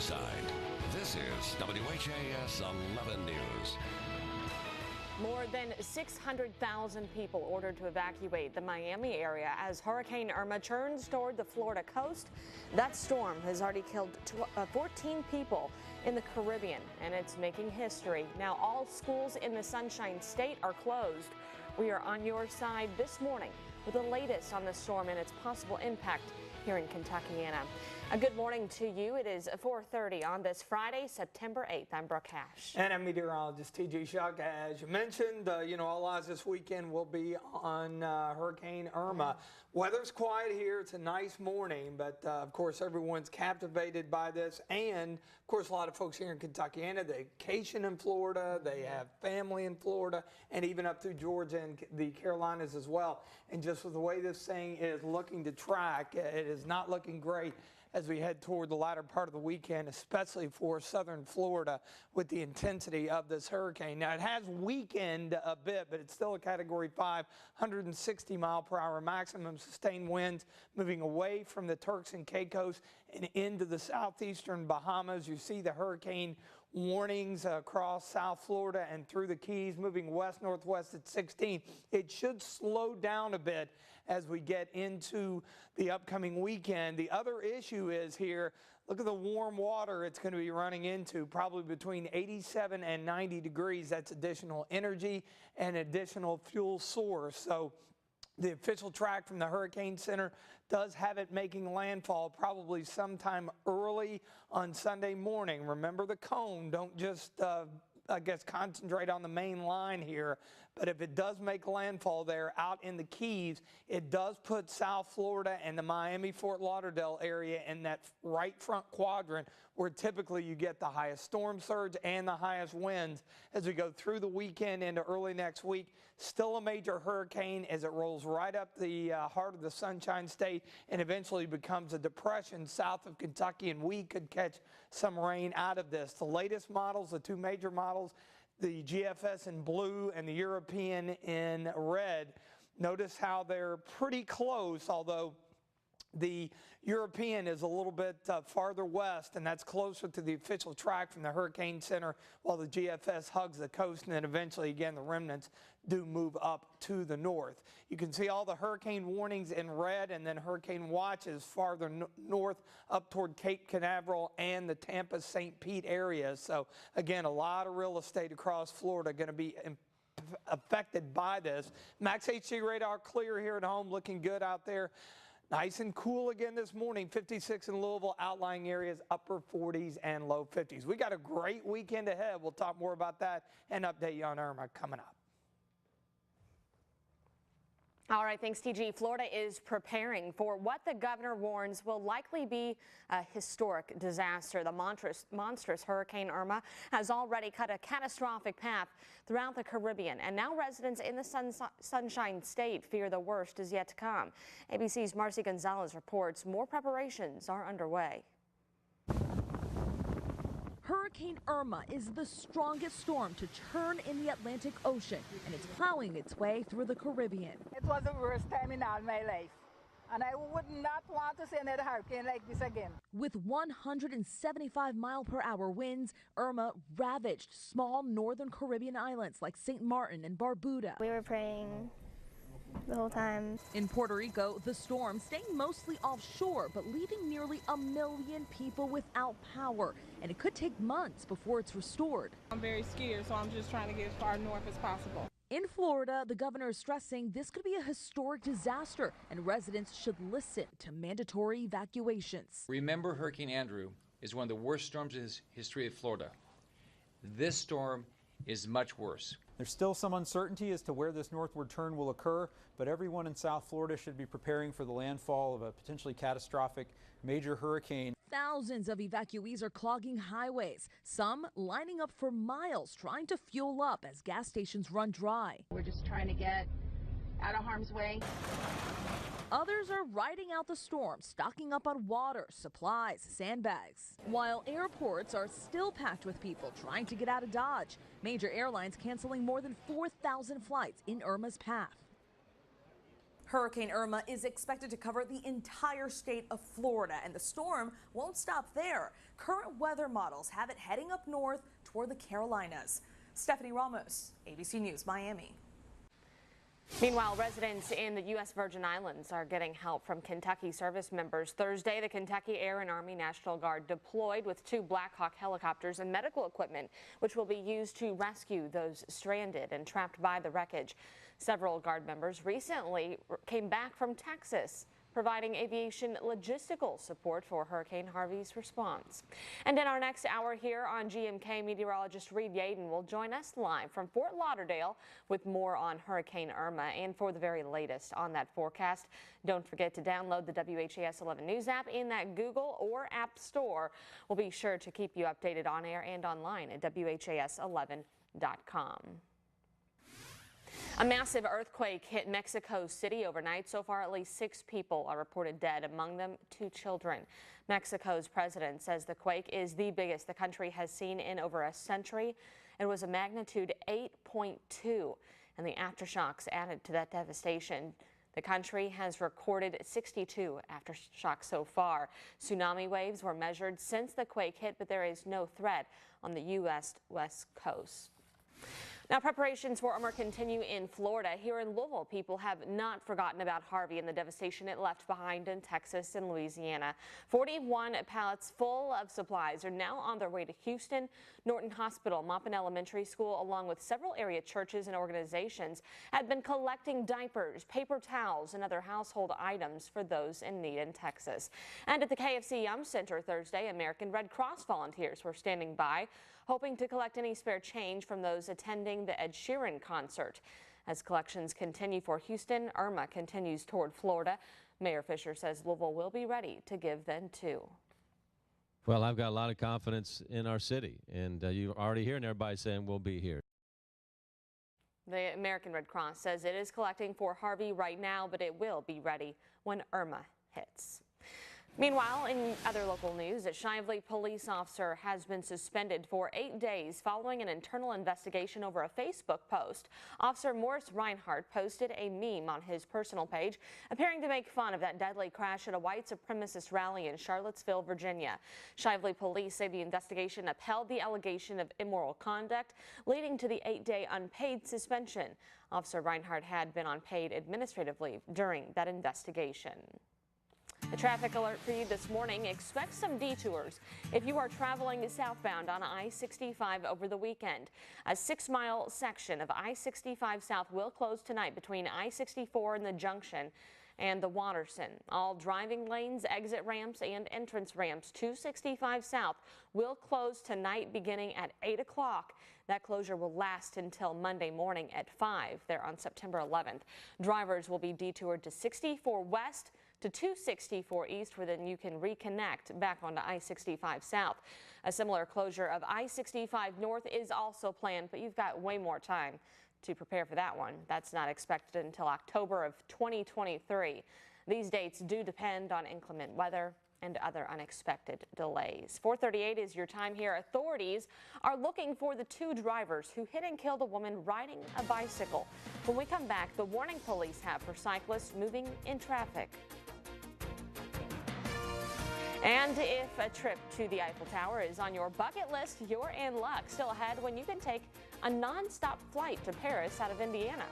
side. This is WHAS 11 News. More than 600,000 people ordered to evacuate the Miami area as Hurricane Irma churns toward the Florida coast. That storm has already killed 14 people in the Caribbean, and it's making history. Now all schools in the Sunshine State are closed. We are on your side this morning with the latest on the storm and its possible impact here in Kentuckiana. A good morning to you. It is 4:30 on this Friday, September 8th. I'm Brooke Hash. And I'm meteorologist T.J. Shuck. As you mentioned, all eyes this weekend will be on Hurricane Irma. Weather's quiet here. It's a nice morning, but of course everyone's captivated by this. And of course a lot of folks here in Kentuckiana, they vacation in Florida, they have family in Florida, and even up through Georgia and the Carolinas as well. And just with the way this thing is looking to track, it is not looking great as we head toward the latter part of the weekend, especially for southern Florida with the intensity of this hurricane. Now, it has weakened a bit, but it's still a Category 5, 160-mile-per-hour maximum sustained winds moving away from the Turks and Caicos and into the southeastern Bahamas. You see the hurricane warnings across South Florida and through the Keys, moving west-northwest at 16. It should slow down a bit as we get into the upcoming weekend. The other issue is here, look at the warm water it's going to be running into, probably between 87 and 90 degrees. That's additional energy and additional fuel source. So the official track from the Hurricane Center does have it making landfall probably sometime early on Sunday morning. Remember the cone, don't just concentrate on the main line here. But if it does make landfall there out in the Keys, it does put South Florida and the Miami-Fort Lauderdale area in that right front quadrant where typically you get the highest storm surge and the highest winds as we go through the weekend into early next week. Still a major hurricane as it rolls right up the heart of the Sunshine State and eventually becomes a depression south of Kentucky, and we could catch some rain out of this. The latest models, the two major models, the GFS in blue and the European in red. Notice how they're pretty close, although the European is a little bit farther west, and that's closer to the official track from the Hurricane Center, while the GFS hugs the coast, and then eventually, again, the remnants do move up to the north. You can see all the hurricane warnings in red and then hurricane watches farther north up toward Cape Canaveral and the Tampa-St. Pete areas. So, again, a lot of real estate across Florida going to be affected by this. Max HG radar clear here at home, looking good out there. Nice and cool again this morning, 56 in Louisville, outlying areas, upper 40s and low 50s. We got a great weekend ahead. We'll talk more about that and update you on Irma coming up. All right, thanks, TG. Florida is preparing for what the governor warns will likely be a historic disaster. The monstrous Hurricane Irma has already cut a catastrophic path throughout the Caribbean, and now residents in the Sunshine State fear the worst is yet to come. ABC's Marcy Gonzalez reports more preparations are underway. Hurricane Irma is the strongest storm to churn in the Atlantic Ocean, and it's plowing its way through the Caribbean. It was the worst time in all my life, and I would not want to see another hurricane like this again. With 175-mile-per-hour winds, Irma ravaged small northern Caribbean islands like St. Martin and Barbuda. We were praying the whole time. In Puerto Rico, the storm staying mostly offshore, but leaving nearly 1 million people without power, and it could take months before it's restored. I'm very scared, so I'm just trying to get as far north as possible. In Florida, the governor is stressing this could be a historic disaster, and residents should listen to mandatory evacuations. Remember, Hurricane Andrew is one of the worst storms in the history of Florida. This storm is much worse. There's still some uncertainty as to where this northward turn will occur, but everyone in South Florida should be preparing for the landfall of a potentially catastrophic major hurricane. Thousands of evacuees are clogging highways, some lining up for miles trying to fuel up as gas stations run dry. We're just trying to get out of harm's way. Others are riding out the storm, stocking up on water, supplies, sandbags. While airports are still packed with people trying to get out of Dodge, major airlines canceling more than 4,000 flights in Irma's path. Hurricane Irma is expected to cover the entire state of Florida, and the storm won't stop there. Current weather models have it heading up north toward the Carolinas. Stephanie Ramos, ABC News, Miami. Meanwhile, residents in the U.S. Virgin Islands are getting help from Kentucky service members. Thursday, the Kentucky Air and Army National Guard deployed with 2 Black Hawk helicopters and medical equipment, which will be used to rescue those stranded and trapped by the wreckage. Several Guard members recently came back from Texas, providing aviation logistical support for Hurricane Harvey's response. And in our next hour here on GMK, meteorologist Reed Yaden will join us live from Fort Lauderdale with more on Hurricane Irma and for the very latest on that forecast. Don't forget to download the WHAS 11 News app in that Google or App Store. We'll be sure to keep you updated on air and online at WHAS11.com. A massive earthquake hit Mexico City overnight. So far, at least 6 people are reported dead, among them 2 children. Mexico's president says the quake is the biggest the country has seen in over a century. It was a magnitude 8.2, and the aftershocks added to that devastation. The country has recorded 62 aftershocks so far. Tsunami waves were measured since the quake hit, but there is no threat on the U.S. West Coast. Now, preparations for Irma continue in Florida. Here in Louisville, people have not forgotten about Harvey and the devastation it left behind in Texas and Louisiana. 41 pallets full of supplies are now on their way to Houston. Norton Hospital, Maupin Elementary School, along with several area churches and organizations, have been collecting diapers, paper towels, and other household items for those in need in Texas. And at the KFC Yum Center Thursday, American Red Cross volunteers were standing by, hoping to collect any spare change from those attending the Ed Sheeran concert. As collections continue for Houston, Irma continues toward Florida. Mayor Fisher says Louisville will be ready to give then too. Well, I've got a lot of confidence in our city, and you're already hearing everybody saying we'll be here. The American Red Cross says it is collecting for Harvey right now, but it will be ready when Irma hits. Meanwhile, in other local news, a Shively police officer has been suspended for 8 days following an internal investigation over a Facebook post. Officer Morris Reinhardt posted a meme on his personal page appearing to make fun of that deadly crash at a white supremacist rally in Charlottesville, Virginia. Shively police say the investigation upheld the allegation of immoral conduct, leading to the 8-day unpaid suspension. Officer Reinhardt had been on paid administrative leave during that investigation. A traffic alert for you this morning. Expect some detours if you are traveling southbound on I-65 over the weekend. A 6-mile section of I-65 South will close tonight between I-64 and the junction and the Watterson. All driving lanes, exit ramps, and entrance ramps to 65 South will close tonight beginning at 8 o'clock. That closure will last until Monday morning at 5 there on September 11th. Drivers will be detoured to 64 West to 264 East, where then you can reconnect back onto I-65 South. A similar closure of I-65 North is also planned, but you've got way more time to prepare for that one. That's not expected until October of 2023. These dates do depend on inclement weather and other unexpected delays. 4:38 is your time here. Authorities are looking for the 2 drivers who hit and killed a woman riding a bicycle. When we come back, the warning police have for cyclists moving in traffic. And if a trip to the Eiffel Tower is on your bucket list, you're in luck. Still ahead when you can take a non-stop flight to Paris out of Indiana.